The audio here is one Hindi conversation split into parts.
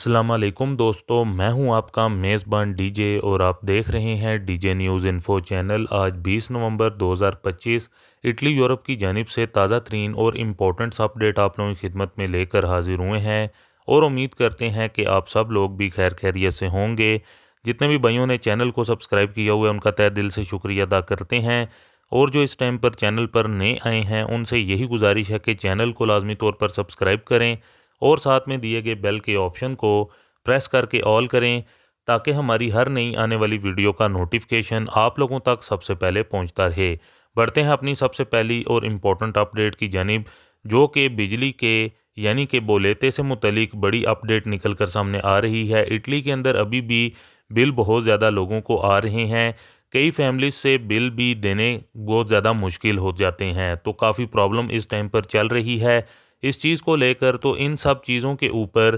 अस्सलामुअलैकुम दोस्तों, मैं हूं आपका मेज़बान डीजे और आप देख रहे हैं डीजे न्यूज़ इन्फो चैनल। आज 20 नवंबर 2025 इटली यूरोप की जानिब से ताज़ा तरीन और इम्पोर्टेंट्स अपडेट आप लोगों की खिदमत में लेकर हाजिर हुए हैं और उम्मीद करते हैं कि आप सब लोग भी खैर खैरियत से होंगे। जितने भी भाइयों ने चैनल को सब्सक्राइब किया हुआ है उनका तहे दिल से शुक्रिया अदा करते हैं, और जो इस टाइम पर चैनल पर नए आए हैं उनसे यही गुजारिश है कि चैनल को लाजमी तौर पर सब्सक्राइब करें और साथ में दिए गए बेल के ऑप्शन को प्रेस करके ऑल करें, ताकि हमारी हर नई आने वाली वीडियो का नोटिफिकेशन आप लोगों तक सबसे पहले पहुंचता रहे। बढ़ते हैं अपनी सबसे पहली और इम्पोर्टेंट अपडेट की जानिब, जो कि बिजली के यानी कि बोलेते से मुतलिक बड़ी अपडेट निकल कर सामने आ रही है। इटली के अंदर अभी भी बिल बहुत ज़्यादा लोगों को आ रहे हैं। कई फैमिलीज से बिल भी देने बहुत ज़्यादा मुश्किल हो जाते हैं, तो काफ़ी प्रॉब्लम इस टाइम पर चल रही है इस चीज़ को लेकर। तो इन सब चीज़ों के ऊपर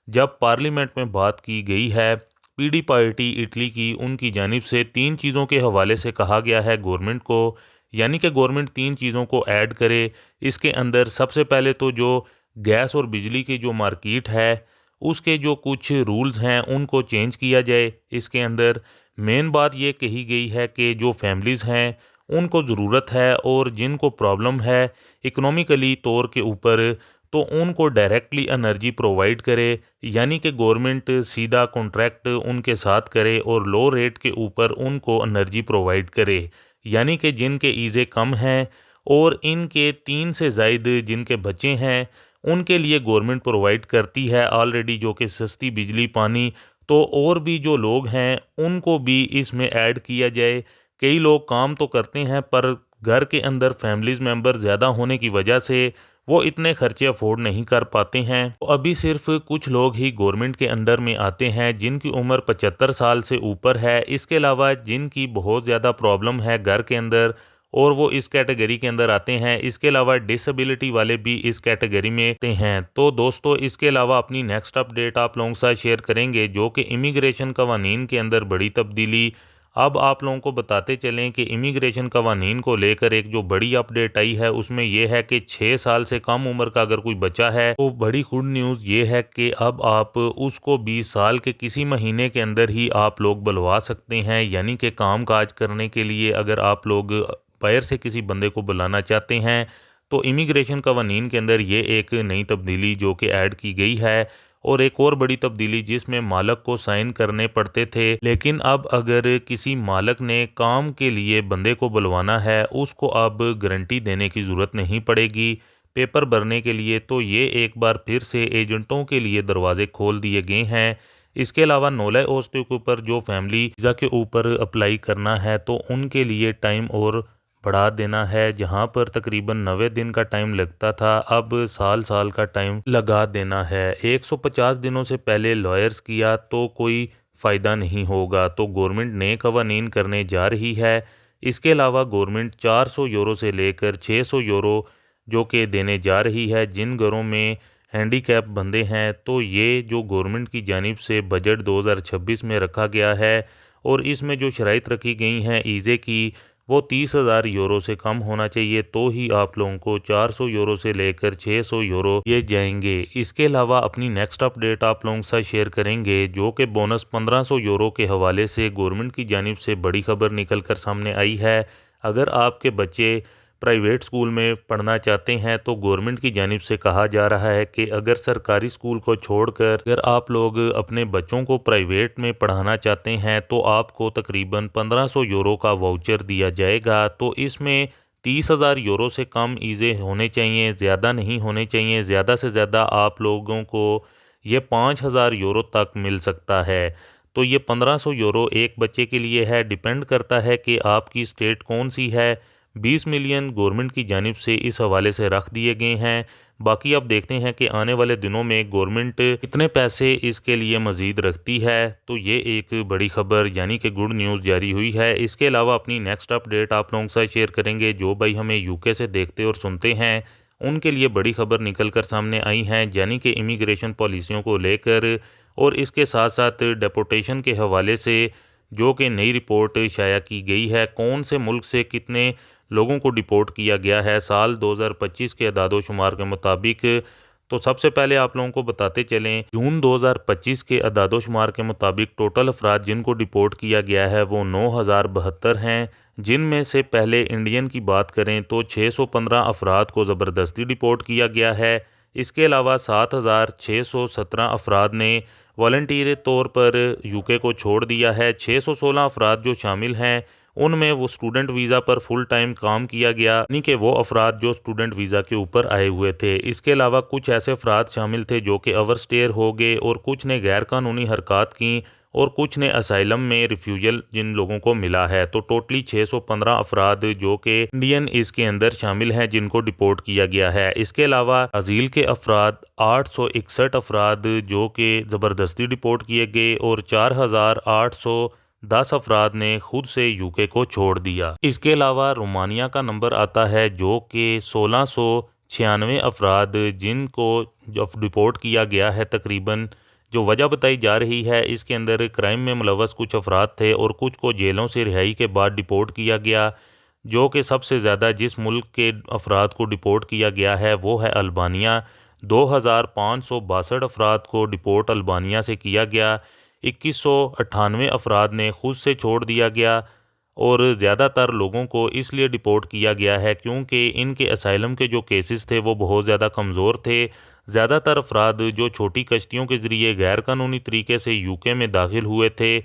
जब पार्लियामेंट में बात की गई है, पीडी पार्टी इटली की, उनकी जानिब से तीन चीज़ों के हवाले से कहा गया है गवर्नमेंट को, यानी कि गवर्नमेंट तीन चीज़ों को ऐड करे इसके अंदर। सबसे पहले तो जो गैस और बिजली की जो मार्केट है उसके जो कुछ रूल्स हैं उनको चेंज किया जाए। इसके अंदर मेन बात ये कही गई है कि जो फैमिलीज़ हैं उनको ज़रूरत है और जिनको प्रॉब्लम है इकोनॉमिकली तौर के ऊपर, तो उनको डायरेक्टली एनर्जी प्रोवाइड करे, यानी कि गवर्नमेंट सीधा कॉन्ट्रैक्ट उनके साथ करे और लो रेट के ऊपर उनको एनर्जी प्रोवाइड करे। यानी कि जिनके ईज़े कम हैं और इनके तीन से ज़ायद जिनके बच्चे हैं उनके लिए गवर्नमेंट प्रोवाइड करती है ऑलरेडी, जो कि सस्ती बिजली पानी। तो और भी जो लोग हैं उनको भी इसमें ऐड किया जाए। कई लोग काम तो करते हैं पर घर के अंदर फैमिलीज़ मेंबर ज़्यादा होने की वजह से वो इतने खर्चे अफोर्ड नहीं कर पाते हैं। तो अभी सिर्फ कुछ लोग ही गवर्नमेंट के अंडर में आते हैं जिनकी उम्र 75 साल से ऊपर है। इसके अलावा जिनकी बहुत ज़्यादा प्रॉब्लम है घर के अंदर और वो इस कैटेगरी के अंदर आते हैं। इसके अलावा डिसेबिलिटी वाले भी इस कैटेगरी में आते हैं। तो दोस्तों, इसके अलावा अपनी नेक्स्ट अपडेट आप लोगों के साथ शेयर करेंगे, जो कि इमिग्रेशन कवानीन के अंदर बड़ी तब्दीली। अब आप लोगों को बताते चलें कि इमिग्रेशन कवानीन को लेकर एक जो बड़ी अपडेट आई है उसमें यह है कि 6 साल से कम उम्र का अगर कोई बच्चा है तो बड़ी गुड न्यूज़ ये है कि अब आप उसको 20 साल के किसी महीने के अंदर ही आप लोग बुलवा सकते हैं। यानी कि काम काज करने के लिए अगर आप लोग बाहर से किसी बंदे को बुलाना चाहते हैं तो इमिग्रेशन कवानीन के अंदर ये एक नई तब्दीली जो कि ऐड की गई है। और एक और बड़ी तब्दीली जिसमें मालक को साइन करने पड़ते थे, लेकिन अब अगर किसी मालक ने काम के लिए बंदे को बुलवाना है उसको अब गारंटी देने की ज़रूरत नहीं पड़ेगी पेपर भरने के लिए। तो ये एक बार फिर से एजेंटों के लिए दरवाजे खोल दिए गए हैं। इसके अलावा नोले ओस्ते के ऊपर जो फैमिली वीज़ा के ऊपर अप्लाई करना है तो उनके लिए टाइम और बढ़ा देना है। जहां पर तकरीबन 90 दिन का टाइम लगता था अब साल साल का टाइम लगा देना है। 150 दिनों से पहले लॉयर्स किया तो कोई फ़ायदा नहीं होगा। तो गवर्नमेंट नए कवानीन करने जा रही है। इसके अलावा गवर्नमेंट 400 यूरो से लेकर 600 यूरो जो कि देने जा रही है जिन घरों में हैंडीकैप बंदे हैं। तो ये जो गवर्नमेंट की जानिब से बजट 2026 में रखा गया है और इसमें जो शराइत रखी गई हैं ईज़े की, वो 30,000 यूरो से कम होना चाहिए तो ही आप लोगों को 400 यूरो से लेकर 600 यूरो ये जाएंगे। इसके अलावा अपनी नेक्स्ट अपडेट आप लोगों के साथ शेयर करेंगे, जो कि बोनस 1500 यूरो के हवाले से गवर्नमेंट की जानिब से बड़ी खबर निकल कर सामने आई है। अगर आपके बच्चे प्राइवेट स्कूल में पढ़ना चाहते हैं तो गवर्नमेंट की जानिब से कहा जा रहा है कि अगर सरकारी स्कूल को छोड़कर अगर आप लोग अपने बच्चों को प्राइवेट में पढ़ाना चाहते हैं तो आपको तकरीबन 1500 यूरो का वाउचर दिया जाएगा। तो इसमें 30,000 यूरो से कम ईज़े होने चाहिए, ज़्यादा नहीं होने चाहिए। ज़्यादा से ज़्यादा आप लोगों को ये 5,000 यूरो तक मिल सकता है। तो ये 1500 यूरो एक बच्चे के लिए है। डिपेंड करता है कि आपकी स्टेट कौन सी है। 20 मिलियन गवर्नमेंट की जानिब से इस हवाले से रख दिए गए हैं। बाकी अब देखते हैं कि आने वाले दिनों में गवर्नमेंट कितने पैसे इसके लिए मज़ीद रखती है। तो ये एक बड़ी खबर यानी कि गुड न्यूज़ जारी हुई है। इसके अलावा अपनी नेक्स्ट अपडेट आप लोगों के साथ शेयर करेंगे, जो भाई हमें यूके से देखते और सुनते हैं उनके लिए बड़ी खबर निकल कर सामने आई हैं, यानी कि इमिग्रेशन पॉलिसियों को लेकर और इसके साथ साथ डिपोर्टेशन के हवाले से जो कि नई रिपोर्ट शाया की गई है। कौन से मुल्क से कितने लोगों को डिपोर्ट किया गया है साल 2025 के अदाद-ओ-शुमार के मुताबिक। तो सबसे पहले आप लोगों को बताते चलें, जून 2025 के अदादोशुमार के मुताबिक टोटल अफराद जिनको डिपोर्ट किया गया है वो 9072 हैं, जिनमें से पहले इंडियन की बात करें तो 615 अफराद को ज़बरदस्ती डिपोर्ट किया गया है। इसके अलावा 7617 अफराद ने वॉलंटियर तौर पर यूके को छोड़ दिया है। 616 अफराद जो शामिल हैं उनमें वो स्टूडेंट वीज़ा पर फुल टाइम काम किया गया, यानी कि वो अफराद जो स्टूडेंट वीज़ा के ऊपर आए हुए थे। इसके अलावा कुछ ऐसे अफराद शामिल थे जो कि ओवरस्टेयर हो गए और कुछ ने गैर कानूनी हरकत की और कुछ ने असाइलम में रिफ्यूजल जिन लोगों को मिला है। तो टोटली 615 अफराद जो कि इंडियन इसके अंदर शामिल हैं जिनको डिपोर्ट किया गया है। इसके अलावा अजील के अफराद 861 अफराद जो कि ज़बरदस्ती डिपोर्ट किए गए और 4810 अफराद ने खुद से यूके को छोड़ दिया। इसके अलावा रोमानिया का नंबर आता है जो कि 1696 अफराद जिनको डिपोर्ट किया गया है। तकरीबन जो वजह बताई जा रही है इसके अंदर क्राइम में मुलव्वस कुछ अफराद थे और कुछ को जेलों से रिहाई के बाद डिपोर्ट किया गया। जो कि सबसे ज़्यादा जिस मुल्क के अफराद को डिपोर्ट किया गया है वो है अल्बानिया। 2562 अफराद को डिपोर्ट अल्बानिया से किया गया। 2198 अफराद ने खुद से छोड़ दिया गया और ज़्यादातर लोगों को इसलिए डिपोर्ट किया गया है क्योंकि इनके असाइलम के जो केसेस थे वो बहुत ज़्यादा कमज़ोर थे। ज़्यादातर अफराद जो छोटी कश्तियों के ज़रिए गैर कानूनी तरीके से यूके में दाखिल हुए थे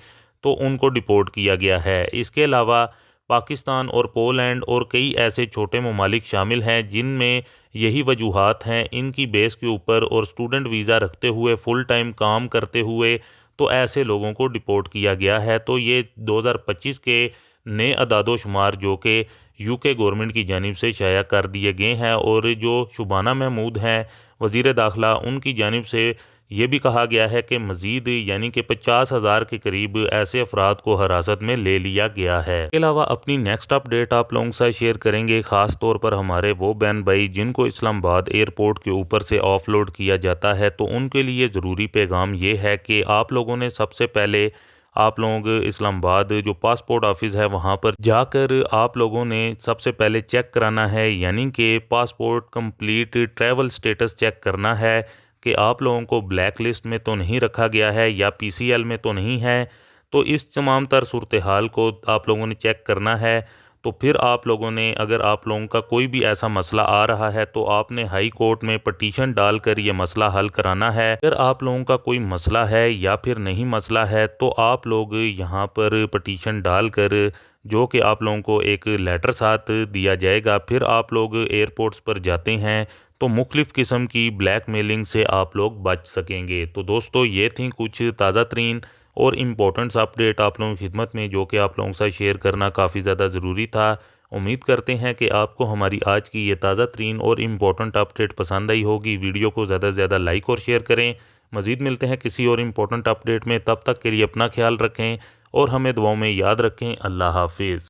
तो उनको डिपोर्ट किया गया है। इसके अलावा पाकिस्तान और पोलैंड और कई ऐसे छोटे ममालिक शामिल हैं जिनमें यही वजूहात हैं इनकी बेस के ऊपर और स्टूडेंट वीज़ा रखते हुए फुल टाइम काम करते हुए, तो ऐसे लोगों को डिपोर्ट किया गया है। तो ये 2025 के नए अदादोशुमार जो कि यूके गवर्नमेंट की जानिब से शाया कर दिए गए हैं और जो शुबाना महमूद हैं वज़ीर दाखिला, उनकी जानिब से ये भी कहा गया है कि मज़ीद यानी कि 50,000 के करीब ऐसे अफराद को हिरासत में ले लिया गया है। इसके अलावा अपनी नेक्स्ट अपडेट आप लोगों के साथ शेयर करेंगे, ख़ास तौर पर हमारे वो बहन भाई जिनको इस्लामाबाद एयरपोर्ट के ऊपर से ऑफलोड किया जाता है, तो उनके लिए ज़रूरी पैगाम ये है कि आप लोगों ने सबसे पहले आप लोग इस्लामाबाद जो पासपोर्ट ऑफिस है वहाँ पर जाकर आप लोगों ने सबसे पहले चेक कराना है, यानी कि passport complete travel status check करना है कि आप लोगों को ब्लैक लिस्ट में तो नहीं रखा गया है या पीसीएल में तो नहीं है। तो इस तमाम तर सूरत हाल को आप लोगों ने चेक करना है। तो फिर आप लोगों ने, अगर आप लोगों का कोई भी ऐसा मसला आ रहा है तो आपने हाई कोर्ट में पटीशन डालकर ये मसला हल कराना है। अगर आप लोगों का कोई मसला है या फिर नहीं मसला है तो आप लोग यहाँ पर पटीशन डालकर, जो कि आप लोगों को एक लेटर साथ दिया जाएगा, फिर आप लोग एयरपोर्ट्स पर जाते हैं तो मुख्तलिफ़ किस्म की ब्लैक मेलिंग से आप लोग बच सकेंगे। तो दोस्तों ये थी कुछ ताज़ा तरीन और इम्पोर्टेंट्स अपडेट आप लोगों की खिदमत में, जो कि आप लोगों के साथ शेयर करना काफ़ी ज़्यादा ज़रूरी था। उम्मीद करते हैं कि आपको हमारी आज की ये ताज़ा तरीन और इम्पोर्टेंट अपडेट पसंद आई होगी। वीडियो को ज़्यादा से ज़्यादा लाइक और शेयर करें। मज़ीद मिलते हैं किसी और इम्पोर्टेंट अपडेट में, तब तक के लिए अपना ख्याल रखें और हमें दुआओं में याद रखें। अल्लाह हाफिज़।